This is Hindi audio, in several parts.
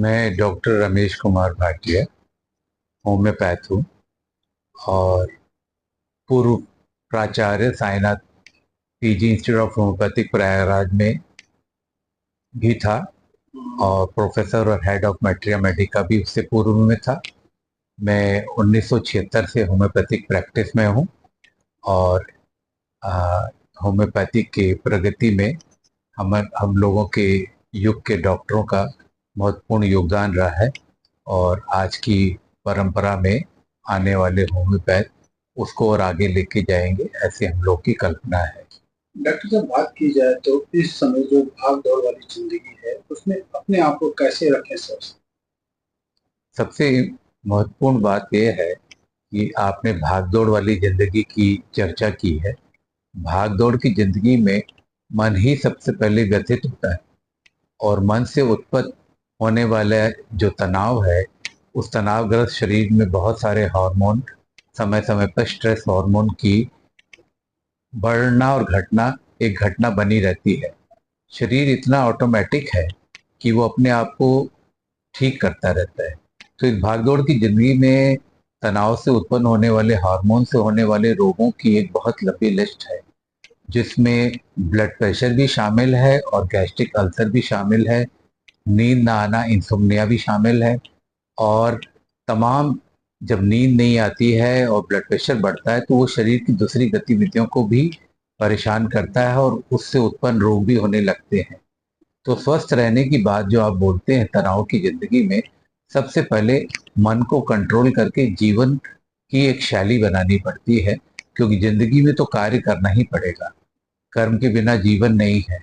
मैं डॉक्टर रमेश कुमार भाटिया होम्योपैथ हूँ और पूर्व प्राचार्य Sainath PG institute of homeopathic Prayagraj में भी था और प्रोफेसर और हेड ऑफ मैट्रिया मेडिका भी उससे पूर्व में था। मैं 1976 से होम्योपैथिक प्रैक्टिस में हूँ और आ, होम्योपैथिक की प्रगति में हम लोगों के युग के डॉक्टरों का महत्वपूर्ण योगदान रहा है और आज की परंपरा में आने वाले होम्योपैथ उसको और आगे लेके जाएंगे, ऐसे हम लोग की कल्पना है। डॉक्टर साहब, बात की जाए तो इस समय जो भाग दौड़ वाली जिंदगी है उसमें अपने आप को कैसे रखें सर? सबसे महत्वपूर्ण बात यह है कि आपने भागदौड़ वाली जिंदगी की चर्चा की है। भागदौड़ की जिंदगी में मन ही सबसे पहले व्यथित होता है और मन से उत्पन्न होने वाला जो तनाव है, उस तनावग्रस्त शरीर में बहुत सारे हार्मोन समय समय पर स्ट्रेस हार्मोन की बढ़ना और घटना एक घटना बनी रहती है। शरीर इतना ऑटोमेटिक है कि वो अपने आप को ठीक करता रहता है। तो इस भागदौड़ की जिंदगी में तनाव से उत्पन्न होने वाले हार्मोन से होने वाले रोगों की एक बहुत लंबी लिस्ट है, जिसमें ब्लड प्रेशर भी शामिल है और गैस्ट्रिक अल्सर भी शामिल है, नींद ना आना इंसोम्निया भी शामिल है। और तमाम जब नींद नहीं आती है और ब्लड प्रेशर बढ़ता है तो वो शरीर की दूसरी गतिविधियों को भी परेशान करता है और उससे उत्पन्न रोग भी होने लगते हैं। तो स्वस्थ रहने की बात जो आप बोलते हैं तनाव की जिंदगी में, सबसे पहले मन को कंट्रोल करके जीवन की एक शैली बनानी पड़ती है, क्योंकि जिंदगी में तो कार्य करना ही पड़ेगा। कर्म के बिना जीवन नहीं है।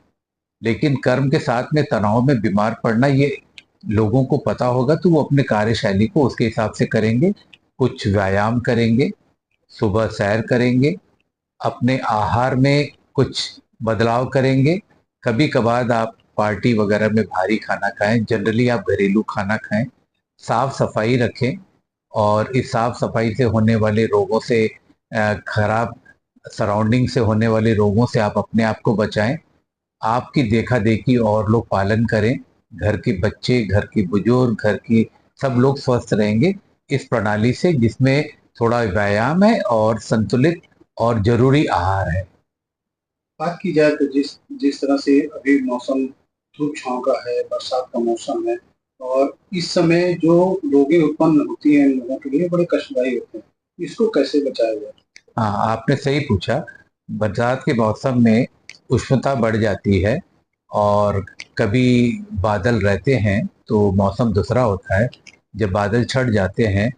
लेकिन कर्म के साथ में तनाव में बीमार पड़ना, ये लोगों को पता होगा तो वो अपने कार्यशैली को उसके हिसाब से करेंगे। कुछ व्यायाम करेंगे, सुबह सैर करेंगे, अपने आहार में कुछ बदलाव करेंगे। कभी कभार आप पार्टी वगैरह में भारी खाना खाएं, जनरली आप घरेलू खाना खाएं, साफ सफाई रखें और इस साफ सफाई से होने वाले रोगों से, खराब सराउंडिंग से होने वाले रोगों से आप अपने आप को बचाएं। आपकी देखा देखी और लोग पालन करें, घर के बच्चे, घर के बुजुर्ग, घर की सब लोग स्वस्थ रहेंगे इस प्रणाली से, जिसमें थोड़ा व्यायाम है और संतुलित और जरूरी आहार है। बात की जाए तो जिस जिस तरह से अभी मौसम धूप छांव का है, बरसात का मौसम है, और इस समय जो रोगें उत्पन्न होती हैं लोगों के लिए बड़े कष्टदायी होते हैं, इसको कैसे बचाया जाए? हाँ, आपने सही पूछा। बरसात के मौसम में उष्णता बढ़ जाती है और कभी बादल रहते हैं तो मौसम दूसरा होता है। जब बादल छट जाते हैं,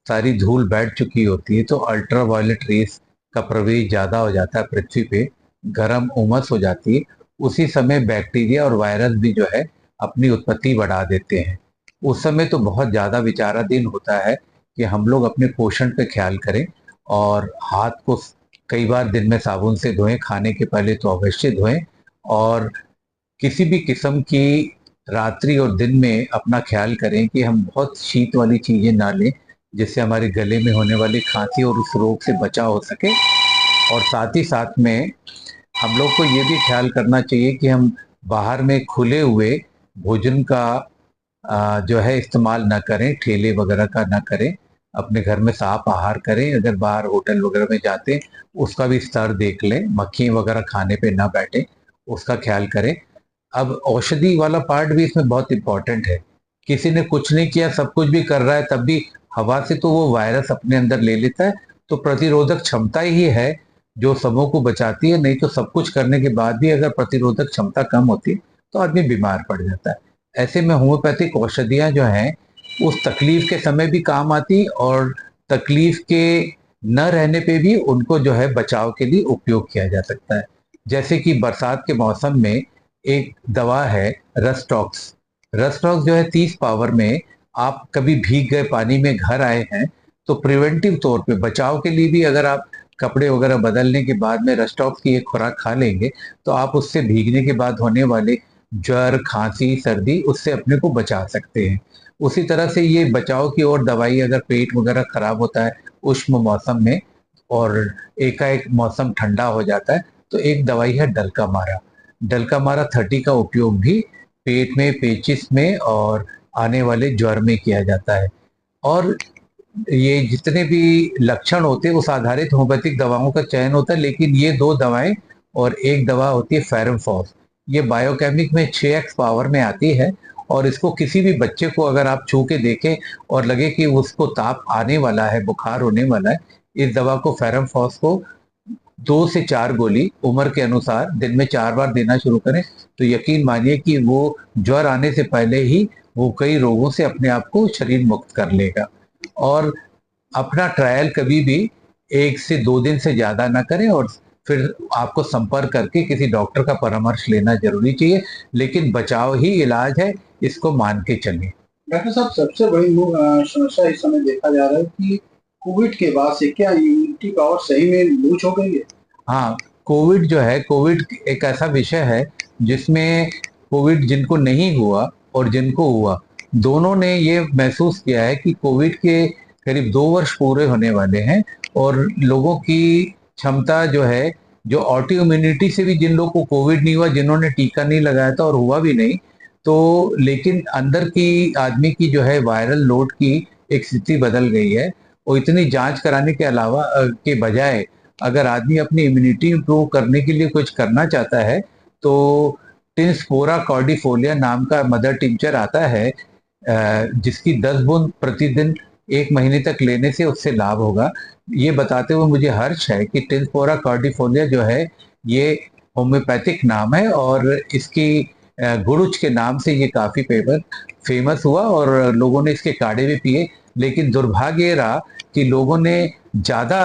सारी धूल बैठ चुकी होती है, तो अल्ट्रा वायलेट रेस का प्रवेश ज़्यादा हो जाता है पृथ्वी पे, गर्म उमस हो जाती है। उसी समय बैक्टीरिया और वायरस भी जो है अपनी उत्पत्ति बढ़ा देते हैं। उस समय तो बहुत ज़्यादा विचाराधीन होता है कि हम लोग अपने पोषण पे ख्याल करें और हाथ को कई बार दिन में साबुन से धोएं, खाने के पहले तो अवश्य धोएं। और किसी भी किस्म की रात्रि और दिन में अपना ख्याल करें कि हम बहुत शीत वाली चीजें ना लें, जिससे हमारे गले में होने वाली खांसी और उस रोग से बचाव हो सके। और साथ ही साथ में हम लोग को ये भी ख्याल करना चाहिए कि हम बाहर में खुले हुए भोजन का जो है इस्तेमाल ना करें, ठेले वगैरह का ना करें। अपने घर में साफ आहार करें। अगर बाहर होटल वगैरह में जाते हैं, उसका भी स्तर देख लें, मक्खी वगैरह खाने पे ना बैठे, उसका ख्याल करें। अब औषधि वाला पार्ट भी इसमें बहुत इंपॉर्टेंट है। किसी ने कुछ नहीं किया, सब कुछ भी कर रहा है, तब भी हवा से तो वो वायरस अपने अंदर ले लेता है। तो प्रतिरोधक क्षमता ही है जो सबों को बचाती है। नहीं तो सब कुछ करने के बाद भी अगर प्रतिरोधक क्षमता कम होती है तो आदमी बीमार पड़ जाता है। ऐसे में होम्योपैथिक औषधियाँ जो हैं, उस तकलीफ के समय भी काम आती और तकलीफ के न रहने पे भी उनको जो है बचाव के लिए उपयोग किया जा सकता है। जैसे कि बरसात के मौसम में एक दवा है रस्टॉक्स। रस्टॉक्स जो है 30 पावर में, आप कभी भीग गए पानी में घर आए हैं तो प्रिवेंटिव तौर पे बचाव के लिए भी अगर आप कपड़े वगैरह बदलने के बाद में रस्टॉक्स की एक खुराक खा लेंगे तो आप उससे भीगने के बाद होने वाले ज्वर, खांसी, सर्दी, उससे अपने को बचा सकते हैं। उसी तरह से ये बचाव की और दवाई, अगर पेट वगैरह खराब होता है उष्ण मौसम में और एकाएक मौसम ठंडा हो जाता है, तो एक दवाई है डल्का मारा। डल्का मारा 30 का उपयोग भी पेट में, पेचिस में और आने वाले ज्वर में किया जाता है। और ये जितने भी लक्षण होते हैं उस आधारित होम्योपैथिक दवाओं का चयन होता है, लेकिन ये दो दवाएं और एक दवा होती है फेरमफॉस, ये बायोकेमिक में 6x पावर में आती है। और इसको किसी भी बच्चे को अगर आप छू के देखें और लगे कि उसको ताप आने वाला है, बुखार होने वाला है, इस दवा को फेरमफॉस को 2 से 4 गोली उम्र के अनुसार दिन में 4 बार देना शुरू करें, तो यकीन मानिए कि वो ज्वर आने से पहले ही वो कई रोगों से अपने आप को शरीर मुक्त कर लेगा। और अपना ट्रायल कभी भी 1 से 2 दिन से ज्यादा ना करें, और फिर आपको संपर्क करके किसी डॉक्टर का परामर्श लेना जरूरी चाहिए। लेकिन बचाव ही इलाज है, इसको मान के चलिए। डॉक्टर साहब, सबसे बड़ी समस्या इस समय देखा जा रहा है कि कोविड के बाद से क्या इम्यूनिटी पावर सही में लूज हो गई है? हाँ, कोविड जो है, कोविड एक ऐसा विषय है जिसमें कोविड जिनको नहीं हुआ और जिनको हुआ, दोनों ने ये महसूस किया है कि कोविड के करीब 2 वर्ष पूरे होने वाले हैं, और लोगों की क्षमता जो है, जो ऑटो इम्यूनिटी से भी, जिन लोगों को कोविड नहीं हुआ, जिन्होंने टीका नहीं लगाया था और हुआ भी नहीं, तो लेकिन अंदर की आदमी की जो है वायरल लोड की एक स्थिति बदल गई है। और इतनी जांच कराने के अलावा के बजाय अगर आदमी अपनी इम्यूनिटी इंप्रूव करने के लिए कुछ करना चाहता है, तो टिंस्पोरा कॉर्डिफोलिया नाम का मदर टिंचर आता है, जिसकी 10 बूंद प्रतिदिन 1 महीने तक लेने से उससे लाभ होगा। ये बताते हुए मुझे हर्ष है कि टिंस्पोरा कॉर्डिफोलिया जो है, ये होम्योपैथिक नाम है, और इसकी गुरुच के नाम से ये काफी फेमस हुआ और लोगों ने इसके काढ़े भी पिए। लेकिन दुर्भाग्य ये रहा कि लोगों ने ज्यादा